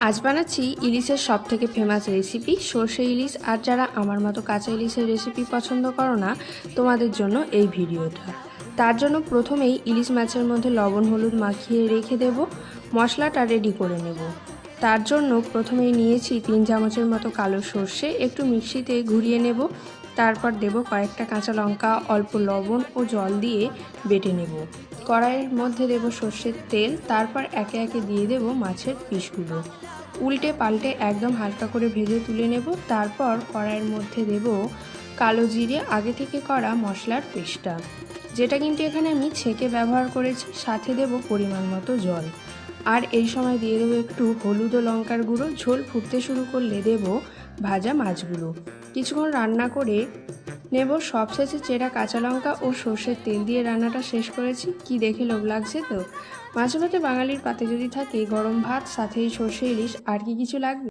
আজ বানাচ্ছি ইলিশের সবথেকে ফেমাস রেসিপি সর্ষে ইলিশ। আর যারা আমার মতো কাঁচা ইলিশের রেসিপি পছন্দ করো না, তোমাদের জন্য এই ভিডিওটা। তার জন্য প্রথমেই ইলিশ মাছের মধ্যে লবণ হলুদ মাখিয়ে রেখে দেব, মশলাটা রেডি করে নেব। তার জন্য প্রথমেই নিয়েছি 3 চামচের মতো কালো সর্ষে, একটু মিক্সিতে ঘুরিয়ে নেব। তারপর দেব কয়েকটা কাঁচা লঙ্কা, অল্প লবণ ও জল দিয়ে বেটে নেব। কড়াইয়ের মধ্যে দেব সর্ষের তেল, তারপর একে একে দিয়ে দেব মাছের পিসগুলো। উল্টে পাল্টে একদম হালকা করে ভেজে তুলে নেব। তারপর কড়াইয়ের মধ্যে দেব কালো জিরে, আগে থেকে করা মশলার পেস্টটা, যেটা কিন্তু এখানে আমি ছেঁকে ব্যবহার করেছি। সাথে দেব পরিমাণ মতো জল। আর এই সময় দিয়ে দেবো একটু হলুদ ও লঙ্কার গুঁড়ো। ঝোল ফুটতে শুরু করলে দেব ভাজা মাছগুলো। কিছুক্ষণ রান্না করে নেব। সবশেষে চেরা কাঁচা লঙ্কা ও সর্ষের তেল দিয়ে রান্নাটা শেষ করেছি। কি দেখে লোভ লাগছে তো। মাছে ভাতে বাঙালির পাতে যদি থাকে গরম ভাত, সাথে এই সর্ষে ইলিশ, আর কি কিছু লাগবে?